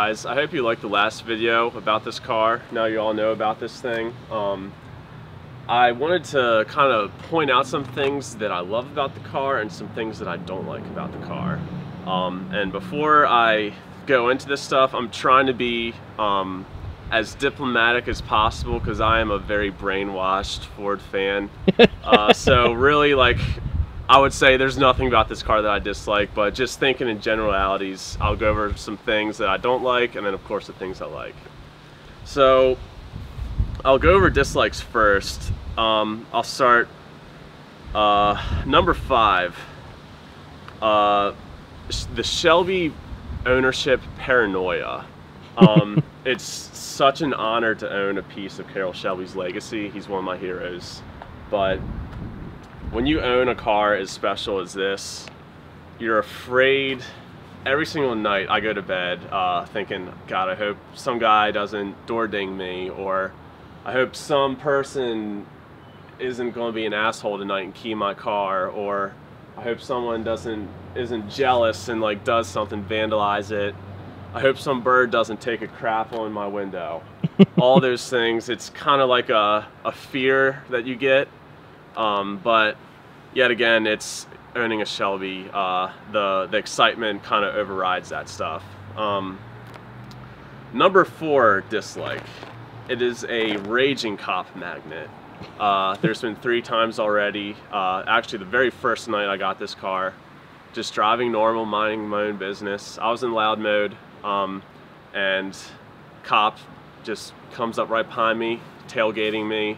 guys, I hope you liked the last video about this car. Now you all know about this thing. I wanted to kind of point out some things that I love about the car and some things that I don't like about the car. And before I go into this stuff, I'm trying to be as diplomatic as possible because I am a very brainwashed Ford fan. So really, like, I would say there's nothing about this car that I dislike, but just thinking in generalities, I'll go over some things that I don't like and then of course the things I like. So I'll go over dislikes first. I'll start number 5. The Shelby ownership paranoia. It's such an honor to own a piece of Carroll Shelby's legacy. He's one of my heroes. But when you own a car as special as this, you're afraid. Every single night I go to bed thinking, God, I hope some guy doesn't door ding me, or I hope some person isn't going to be an asshole tonight and key my car, or I hope someone isn't jealous and like does something, vandalize it. I hope some bird doesn't take a crap on my window. All those things, it's kind of like a fear that you get. But yet again, it's owning a Shelby. The excitement kind of overrides that stuff. Number 4 dislike. It is a raging cop magnet. There's been 3 times already. Actually, the very first night I got this car, just driving normal, minding my own business. I was in loud mode, and cop just comes up right behind me, tailgating me.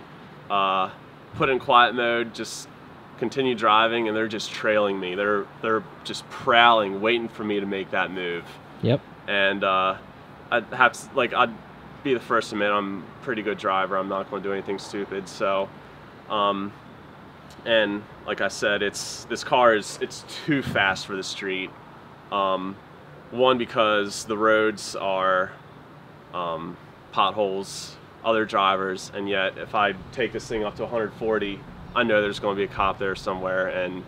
Put in quiet mode, just continue driving, and they're just trailing me. They're just prowling, waiting for me to make that move. Yep. And I'd be the first to admit I'm a pretty good driver. I'm not going to do anything stupid. So, and like I said, this car it's too fast for the street. One, because the roads are potholes, other drivers, and yet if I take this thing up to 140, I know there's going to be a cop there somewhere, and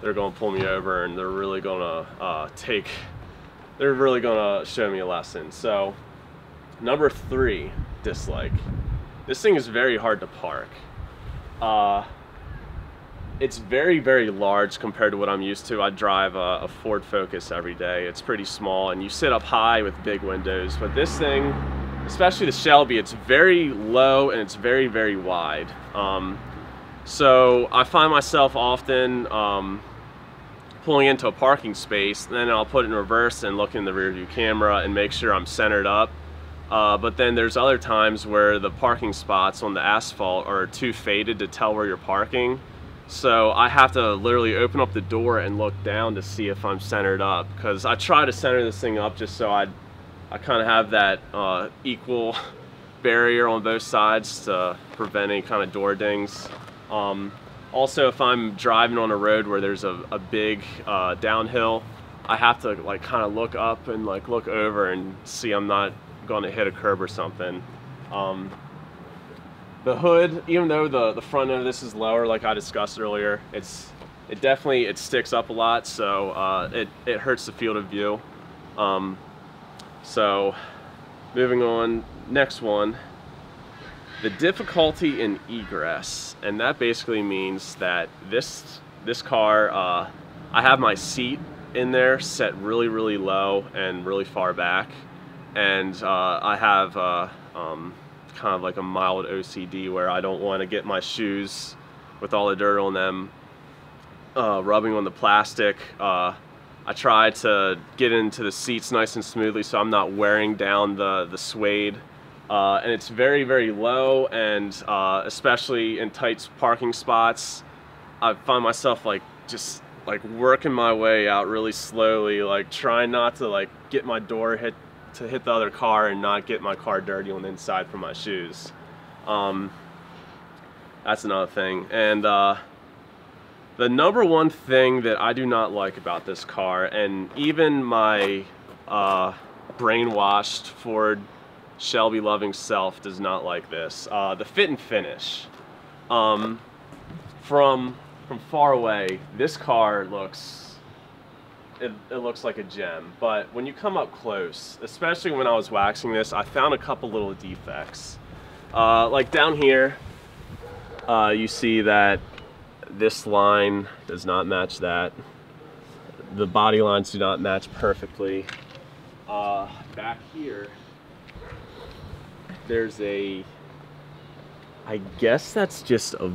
they're going to pull me over, and they're really going to show me a lesson. So number 3 dislike. This thing is very hard to park. It's very, very large compared to what I'm used to. I drive a Ford Focus every day. It's pretty small, and you sit up high with big windows, but this thing, especially the Shelby, it's very low and it's very, very wide. So I find myself often pulling into a parking space, and then I'll put it in reverse and look in the rear view camera and make sure I'm centered up. But then there's other times where the parking spots on the asphalt are too faded to tell where you're parking. So I have to literally open up the door and look down to see if I'm centered up, because I try to center this thing up just so I kind of have that equal barrier on both sides to prevent any kind of door dings. Also, if I'm driving on a road where there's a big downhill, I have to like kind of look up and like look over and see I'm not going to hit a curb or something. The hood, even though the front end of this is lower, like I discussed earlier, it definitely sticks up a lot, so it hurts the field of view. So moving on, next one, the difficulty in egress, and that basically means that this car, I have my seat in there set really, really low and really far back, and I have kind of like a mild OCD where I don't want to get my shoes with all the dirt on them rubbing on the plastic. I try to get into the seats nice and smoothly so I'm not wearing down the suede. And it's very, very low, and especially in tight parking spots, I find myself like just like working my way out really slowly, like trying not to like get my door hit the other car and not get my car dirty on the inside from my shoes. That's another thing. And the number 1 thing that I do not like about this car, and even my brainwashed Ford Shelby loving self does not like this, the fit and finish. From far away, this car looks it looks like a gem. But when you come up close, especially when I was waxing this, I found a couple little defects. Like down here, you see that this line does not match that. The body lines do not match perfectly. Back here, there's a, I guess that's just a,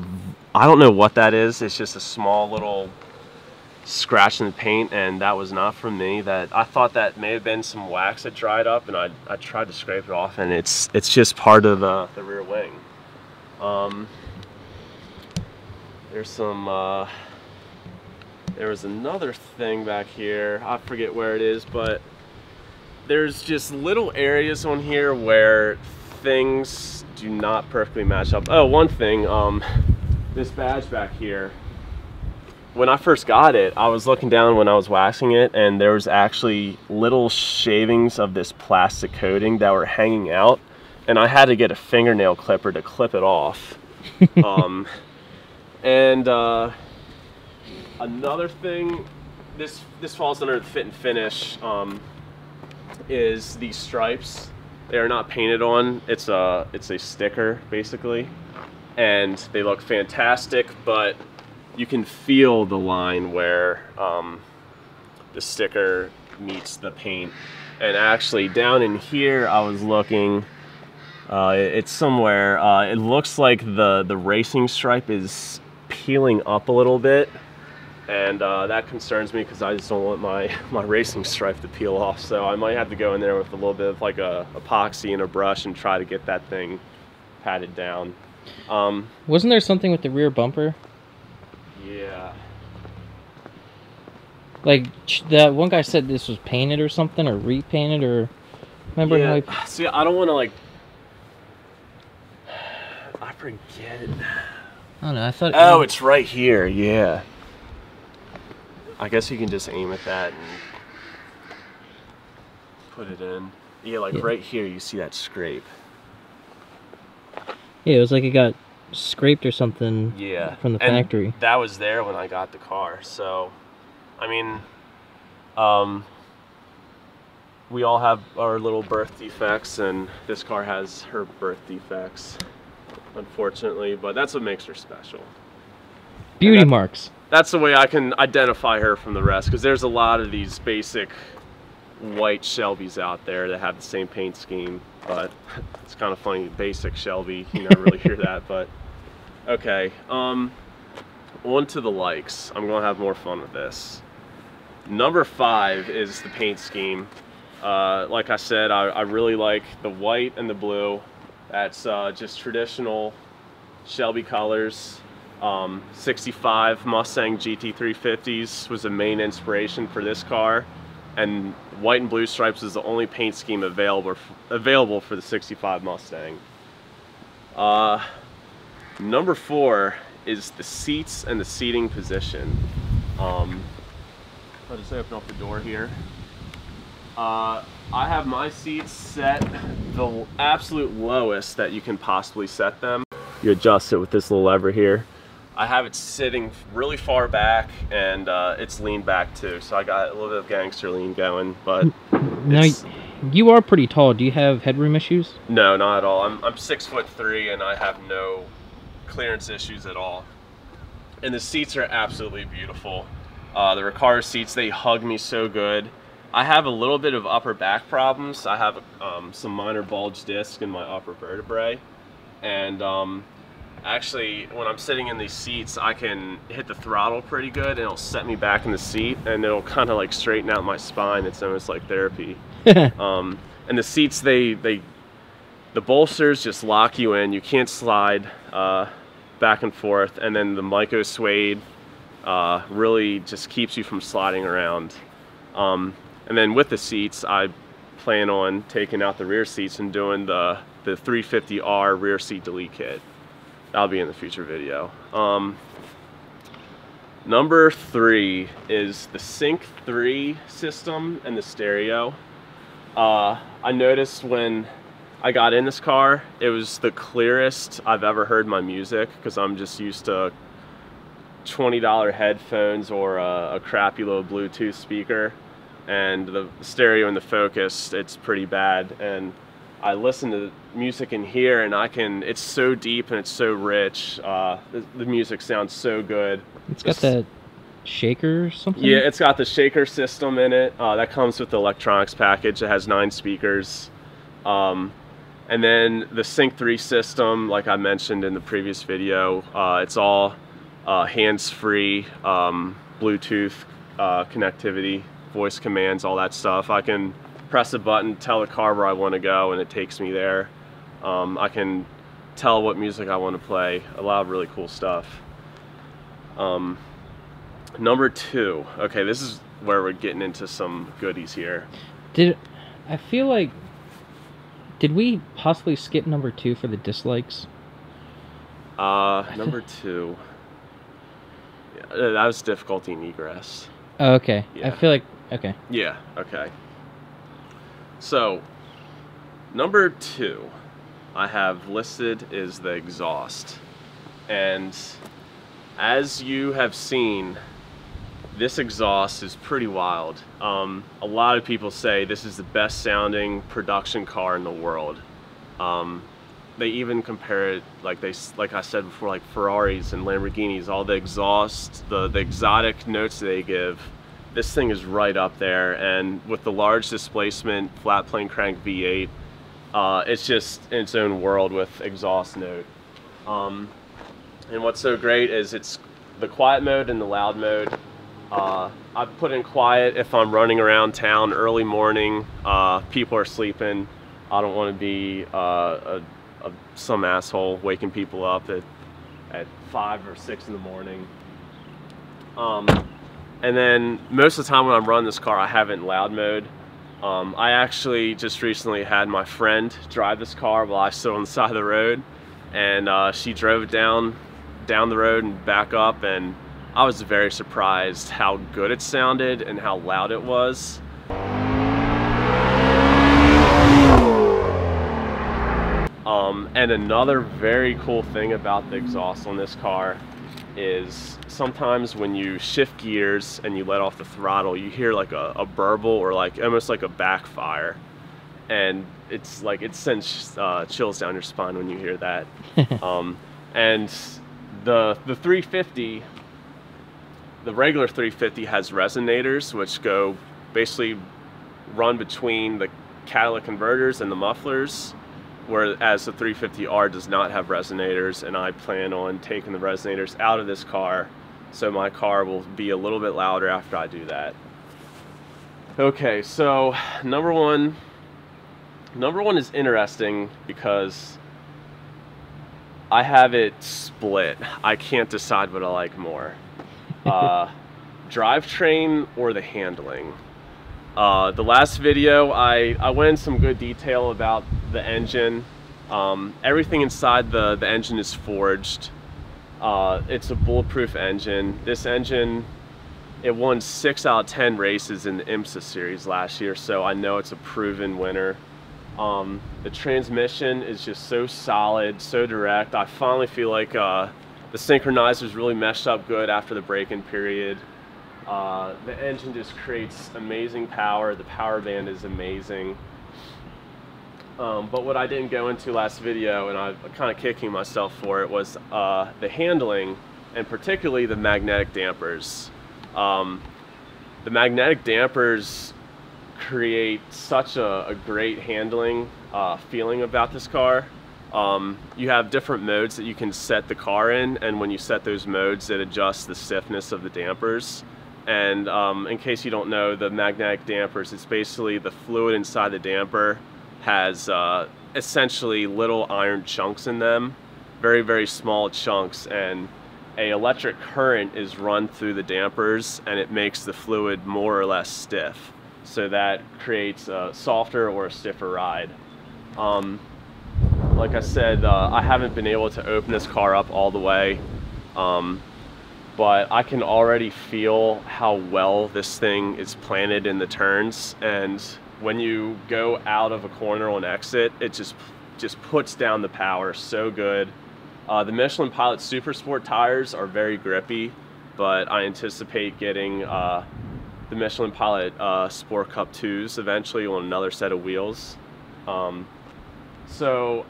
I don't know what that is. It's just a small little scratch in the paint, and that was not from me. That I thought that may have been some wax that dried up, and I tried to scrape it off, and it's just part of the rear wing. There's some, there was another thing back here. I forget where it is, but there's just little areas on here where things do not perfectly match up. Oh, one thing, this badge back here, when I first got it, I was looking down when I was waxing it, and there was actually little shavings of this plastic coating that were hanging out, and I had to get a fingernail clipper to clip it off. Another thing, this falls under the fit and finish, is these stripes. They are not painted on. It's a sticker basically, and they look fantastic, but you can feel the line where the sticker meets the paint. And actually down in here, I was looking, it's somewhere, it looks like the racing stripe is peeling up a little bit, and that concerns me because I just don't want my racing stripe to peel off. So I might have to go in there with a little bit of like a epoxy and a brush and try to get that thing patted down. Wasn't there something with the rear bumper? Yeah. Like that one guy said this was painted or something, or repainted, or remember yeah. how he... See, I don't want to like, I forget. I don't know, I thought... Oh, it's right here, yeah. I guess you can just aim at that and put it in. Yeah, like right here, you see that scrape. Yeah, it was like it got scraped or something. Yeah, from the factory. That was there when I got the car. So, I mean, we all have our little birth defects, and this car has her birth defects, unfortunately. But that's what makes her special. Beauty marks. That's the way I can identify her from the rest, because there's a lot of these basic white Shelbys out there that have the same paint scheme, but it's kind of funny, basic Shelby, you never really hear that. But okay, on to the likes. I'm gonna have more fun with this. Number 5 is the paint scheme. Like I said, I really like the white and the blue. That's just traditional Shelby colors. 65 Mustang GT350s was the main inspiration for this car, and white and blue stripes is the only paint scheme available for the 65 Mustang. Number 4 is the seats and the seating position. I'll just open up the door here. I have my seats set the absolute lowest that you can possibly set them. You adjust it with this little lever here. I have it sitting really far back, and it's leaned back too, so I got a little bit of gangster lean going. But now you are pretty tall. Do you have headroom issues? No, not at all. I'm 6'3", and I have no clearance issues at all. And the seats are absolutely beautiful. The Recaro seats, they hug me so good. I have a little bit of upper back problems. I have some minor bulge disc in my upper vertebrae, and actually, when I'm sitting in these seats, I can hit the throttle pretty good, and it'll set me back in the seat, and it'll kind of like straighten out my spine. It's almost like therapy. And the seats, the bolsters just lock you in. You can't slide back and forth, and then the Myco suede really just keeps you from sliding around. And then with the seats, I plan on taking out the rear seats and doing the 350R rear seat delete kit. That'll be in the future video. Number 3 is the Sync 3 system and the stereo. I noticed when I got in this car, it was the clearest I've ever heard my music, because I'm just used to $20 headphones or a crappy little Bluetooth speaker, and the stereo and the focus, it's pretty bad. And I listen to music in here, and it's so deep and it's so rich. The music sounds so good. It's got that shaker or something? Yeah, it's got the shaker system in it. That comes with the electronics package. It has 9 speakers. And then the Sync 3 system, like I mentioned in the previous video, it's all hands-free, Bluetooth connectivity, voice commands, all that stuff. I can press a button, tell the car where I want to go, and it takes me there. I can tell what music I want to play. A lot of really cool stuff. Number 2. Okay, this is where we're getting into some goodies here. I feel like, did we possibly skip number 2 for the dislikes? Number 2. Yeah, that was difficulty in egress. Oh, okay. Yeah. I feel like, okay. Yeah, okay. So, number 2 I have listed is the exhaust. And as you have seen, this exhaust is pretty wild. A lot of people say this is the best sounding production car in the world. They even compare it, like I said before, like Ferraris and Lamborghinis, all the exhaust, the exotic notes they give. This thing is right up there, and with the large displacement flat plane crank V8, it's just in its own world with exhaust note. And what's so great is it's the quiet mode and the loud mode. I put in quiet if I'm running around town early morning, people are sleeping. I don't want to be some asshole waking people up at 5 or 6 in the morning. And then most of the time when I'm running this car, I have it in loud mode. I actually just recently had my friend drive this car while I stood on the side of the road, and she drove it down the road and back up, and I was very surprised how good it sounded and how loud it was. And another very cool thing about the exhaust on this car is sometimes when you shift gears and you let off the throttle, you hear like a burble or like almost like a backfire, and it's like it sends chills down your spine when you hear that. And the 350, the regular 350 has resonators which go basically run between the catalytic converters and the mufflers, whereas the 350R does not have resonators, and I plan on taking the resonators out of this car, so my car will be a little bit louder after I do that. Okay, so number one is interesting because I have it split. I can't decide what I like more. Drivetrain or the handling. The last video, I went in some good detail about the engine. Everything inside the engine is forged. It's a bulletproof engine. This engine, it won 6 out of 10 races in the IMSA series last year, so I know it's a proven winner. The transmission is just so solid, so direct. I finally feel like the synchronizers really meshed up good after the break-in period. The engine just creates amazing power. The power band is amazing. But what I didn't go into last video, and I'm kind of kicking myself for it, was the handling, and particularly the magnetic dampers. The magnetic dampers create such a great handling feeling about this car. You have different modes that you can set the car in, and when you set those modes, it adjusts the stiffness of the dampers. And in case you don't know, the magnetic dampers, it's basically the fluid inside the damper has essentially little iron chunks in them, very, very small chunks, and an electric current is run through the dampers, and it makes the fluid more or less stiff. So that creates a softer or a stiffer ride. Like I said, I haven't been able to open this car up all the way, but I can already feel how well this thing is planted in the turns, and when you go out of a corner on exit, it just puts down the power so good. The Michelin Pilot Super Sport tires are very grippy. but I anticipate getting the Michelin Pilot Sport Cup 2s eventually on another set of wheels. So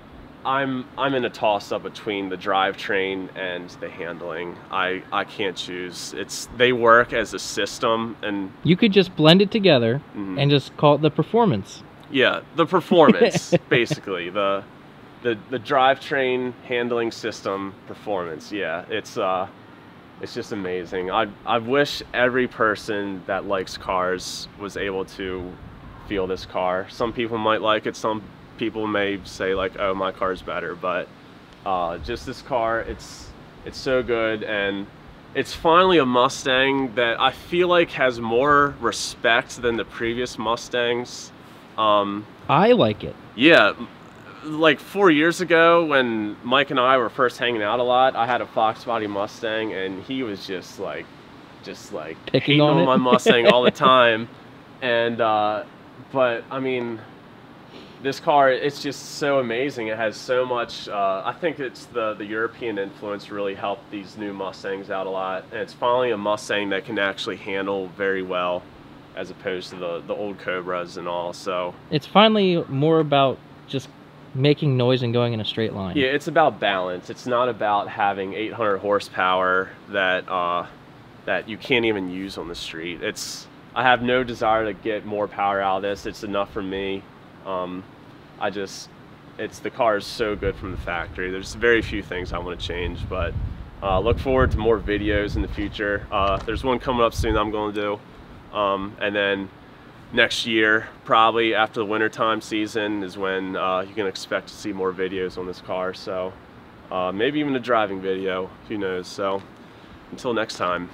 I'm in a toss-up between the drivetrain and the handling. I can't choose. They work as a system, and you could just blend it together and just call it the performance. Yeah, the performance, basically the drivetrain handling system performance. Yeah, it's just amazing. I wish every person that likes cars was able to feel this car. Some people might like it, some people may say like, oh, my car's better, but just this car, it's so good, and it's finally a Mustang that I feel like has more respect than the previous Mustangs. I like it. Yeah, like 4 years ago when Mike and I were first hanging out a lot, I had a Fox body Mustang, and he was just like picking hating on my Mustang all the time. And but I mean, this car, it's just so amazing. It has so much, I think it's the European influence really helped these new Mustangs out a lot. And it's finally a Mustang that can actually handle very well, as opposed to the old Cobras and all. So it's finally more about just making noise and going in a straight line. Yeah, it's about balance. It's not about having 800 horsepower that that you can't even use on the street. I have no desire to get more power out of this. It's enough for me. The car is so good from the factory. There's very few things I want to change, but look forward to more videos in the future. There's one coming up soon that I'm going to do. And then next year, probably after the wintertime season, is when you can expect to see more videos on this car. So maybe even a driving video, who knows. So until next time.